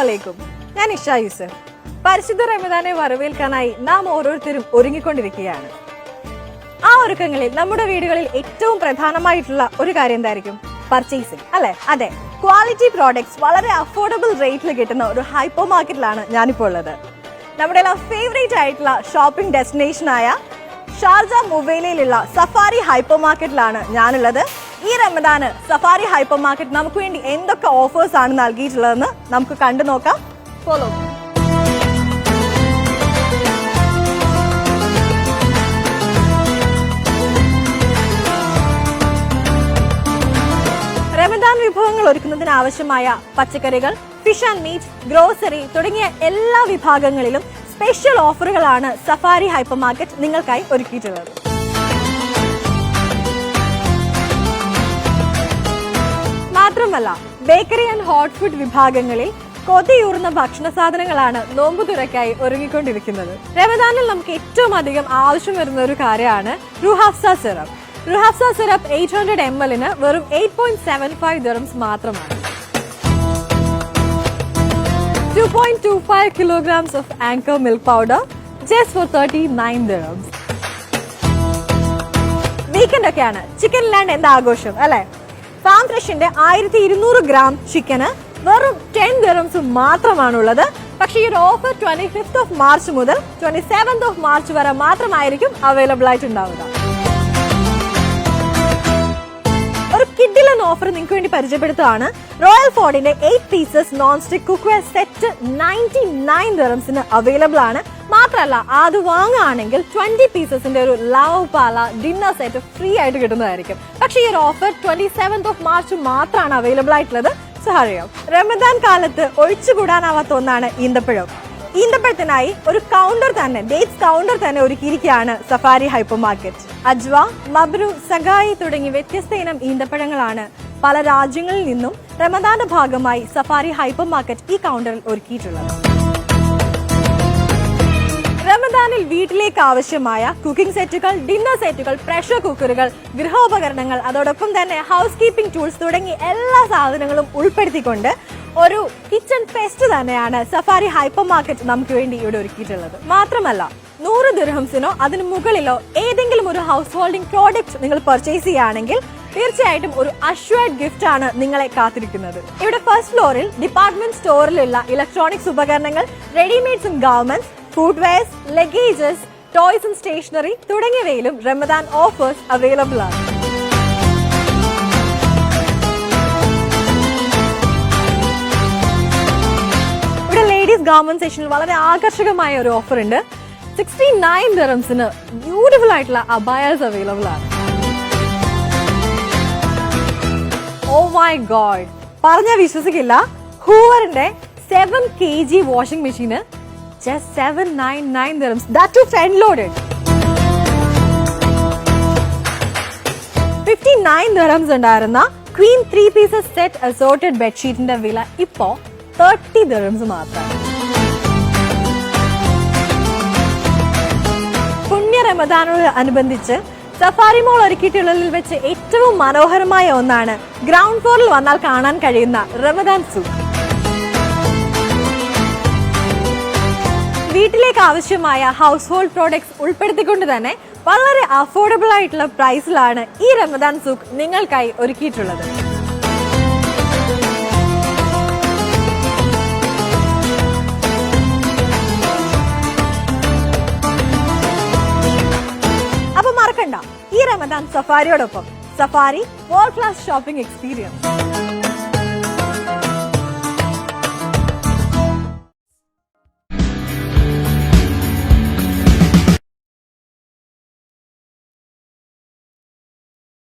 അലൈക്കും. ഞാൻ ഇഷ യൂസഫ്. പരിശുദ്ധ റമദാനെ വരവേൽക്കാനായി നാം ഓരോരുത്തരും ഒരുങ്ങിക്കൊണ്ടിരിക്കുകയാണ്. ആ ഒരുക്കങ്ങളിൽ നമ്മുടെ വീടുകളിൽ ഏറ്റവും പ്രധാനമായിട്ടുള്ള ഒരു കാര്യം എന്തായിരിക്കും? പർച്ചേസിംഗ് അല്ലെ? അതെ, ക്വാളിറ്റി പ്രോഡക്ട്സ് വളരെ അഫോർഡബിൾ റേറ്റിൽ കിട്ടുന്ന ഒരു ഹൈപ്പർ മാർക്കറ്റിലാണ് ഞാനിപ്പോൾ ഉള്ളത്. നമ്മുടെ എല്ലാം ഫേവറേറ്റ് ആയിട്ടുള്ള ഷോപ്പിംഗ് ഡെസ്റ്റിനേഷനായ ഷാർജ മുവൈലയിലുള്ള സഫാരി ഹൈപ്പർ മാർക്കറ്റിലാണ് ഞാനുള്ളത്. ഈ റമദാന് സഫാരി ഹൈപ്പർ മാർക്കറ്റ് നമുക്ക് വേണ്ടി എന്തൊക്കെ ഓഫേഴ്സ് ആണ് നൽകിയിട്ടുള്ളതെന്ന് നമുക്ക് കണ്ടു നോക്കാം. ഫോളോ. റമദാൻ വിഭവങ്ങൾ ഒരുക്കുന്നതിന് ആവശ്യമായ പച്ചക്കറികൾ, ഫിഷ് ആൻഡ് മീറ്റ്, ഗ്രോസറി തുടങ്ങിയ എല്ലാ വിഭാഗങ്ങളിലും സ്പെഷ്യൽ ഓഫറുകളാണ് സഫാരി ഹൈപ്പർ മാർക്കറ്റ് നിങ്ങൾക്കായി ഒരുക്കിയിട്ടുള്ളത്. മാത്രമല്ല, ബേക്കറി ആൻഡ് ഹോട്ട് ഫുഡ് വിഭാഗങ്ങളിൽ കൊതിയൂർന്ന ഭക്ഷണ സാധനങ്ങളാണ് നോമ്പുതുറയ്ക്കായി ഒരുങ്ങിക്കൊണ്ടിരിക്കുന്നത്. റമദാനിൽ നമുക്ക് ഏറ്റവും അധികം ആവശ്യം വരുന്ന ഒരു കാര്യമാണ് റുഹഫ്സ സിറപ്പ്. റുഹഫ്സ സിറപ്പ് 800 ml വെറും 8.75 dirhams മാത്രമാണ്. 2.25 kilograms of anchor milk powder just for 39 dirhams. Weekend ഒക്കെയാണ്, ചിക്കൻ ഇല്ലാണ്ട് എന്താ ആഘോഷം അല്ലെ? ഫാം ഫ്രഷിന്റെ 1200 ഗ്രാം ചിക്കന് വെറും 10 dirhams മാത്രമാണുള്ളത്. പക്ഷേ ഈ ഒരു ഓഫർ 25th മാർച്ച് മുതൽ 27th മാർച്ച് വരെ മാത്രമായിരിക്കും അവൈലബിൾ ആയിട്ടുണ്ടാവുക. ഒരു കിഡിലൻ ഓഫർ നിങ്ങൾക്ക് വേണ്ടി പരിചയപ്പെടുത്തുകയാണ്. റോയൽ ഫോർഡിന്റെ 8 pieces non stick cookware set 99 dirhams available ആണ്. മാത്രമല്ല, അത് വാങ്ങുകയാണെങ്കിൽ 20 പീസസിന്റെ ഒരു La Opala dinner set free ആയിട്ട് കിട്ടുന്നതായിരിക്കും. പക്ഷേ ഈ ഒരു ഓഫർ 27th മാർച്ച് മാത്രമാണ് അവൈലബിൾ ആയിട്ടുള്ളത്. സോ അറിയാം, റമദാൻ കാലത്ത് ഒഴിച്ചുകൂടാനാവാത്ത ഒന്നാണ് ഈന്തപ്പഴം. ഈന്തപ്പഴത്തിനായി ഒരു കൗണ്ടർ തന്നെ, ഡേറ്റ്സ് കൗണ്ടർ തന്നെ ഒരുക്കിയിരിക്കുകയാണ് സഫാരി ഹൈപ്പർ മാർക്കറ്റ്. അജ്വ, മബ്രു, സഗായി തുടങ്ങി വ്യത്യസ്ത ഇനം ഈന്തപ്പഴങ്ങളാണ് പല രാജ്യങ്ങളിൽ നിന്നും റമദാന്റെ ഭാഗമായി സഫാരി ഹൈപ്പർ മാർക്കറ്റ് ഈ കൗണ്ടറിൽ ഒരുക്കിയിട്ടുള്ളത്. റമദാനിൽ വീട്ടിലേക്ക് ആവശ്യമായ കുക്കിംഗ് സെറ്റുകൾ, ഡിന്നർ സെറ്റുകൾ, പ്രഷർ കുക്കറുകൾ, ഗൃഹോപകരണങ്ങൾ, അതോടൊപ്പം തന്നെ ഹൗസ് കീപ്പിംഗ് ടൂൾസ് തുടങ്ങി എല്ലാ സാധനങ്ങളും ഉൾപ്പെടുത്തിക്കൊണ്ട് ഒരു കിച്ചൺ ഫെസ്റ്റ് തന്നെയാണ് സഫാരി ഹൈപ്പർ മാർക്കറ്റ് നമുക്ക് വേണ്ടി ഇവിടെ ഒരുക്കിയിട്ടുള്ളത്. മാത്രമല്ല, 100 ദിർഹംസിനോ അതിന് മുകളിലോ ഏതെങ്കിലും ഒരു ഹൗസ് ഹോൾഡിംഗ് പ്രോഡക്റ്റ് നിങ്ങൾ പർച്ചേസ് ചെയ്യുകയാണെങ്കിൽ തീർച്ചയായിട്ടും ഒരു അഷ്വേർഡ് ഗിഫ്റ്റ് ആണ് നിങ്ങളെ കാത്തിരിക്കുന്നത്. ഇവിടെ ഫസ്റ്റ് ഫ്ലോറിൽ ഡിപ്പാർട്ട്മെന്റ് സ്റ്റോറിലുള്ള ഇലക്ട്രോണിക്സ് ഉപകരണങ്ങൾ, readymades and garments, footwears, luggages, toys and stationery തുടങ്ങിയവയിലും റമദാൻ ഓഫേഴ്സ് അവൈലബിൾ ആണ്. ഇവിടെ ലേഡീസ് ഗാർമെന്റ് സെക്ഷനിൽ വളരെ ആകർഷകമായ ഒരു ഓഫർ ഉണ്ട്. 69 dirhams ബ്യൂട്ടിഫുൾ ആയിട്ടുള്ള അബായാസ് അവൈലബിൾ ആണ്. ഓ മൈ ഗോഡ്, പറഞ്ഞാൽ വിശ്വസിക്കില്ല, ഹൂവറിന്റെ 7 kg washing machine just 799 dirhams, that too front loaded. 59 dirhams ഉണ്ടായിരുന്ന ക്വീൻ 3 pieces set assorted ബെഡ്ഷീറ്റിന്റെ വില ഇപ്പോ 30 dirhams മാത്രമാണ്. പുണ്യ റമദാനോട് അനുബന്ധിച്ച് സഫാരി മോൾ ഒരുക്കിയിട്ടുള്ളതിൽ വെച്ച് ഏറ്റവും മനോഹരമായ ഒന്നാണ് ഗ്രൗണ്ട് ഫ്ലോറിൽ വന്നാൽ കാണാൻ കഴിയുന്ന റമദാൻ സൂക്ക്. വീട്ടിലേക്ക് ആവശ്യമായ ഹൗസ് ഹോൾഡ് പ്രോഡക്ട്സ് ഉൾപ്പെടുത്തിക്കൊണ്ട് തന്നെ വളരെ അഫോർഡബിൾ ആയിട്ടുള്ള പ്രൈസിലാണ് ഈ റമദാൻ സൂക്ക് നിങ്ങൾക്കായി ഒരുക്കിയിട്ടുള്ളത്. അപ്പൊ മറക്കണ്ട, ഈ റമദാൻ സഫാരിയോടൊപ്പം Safari world class shopping experience.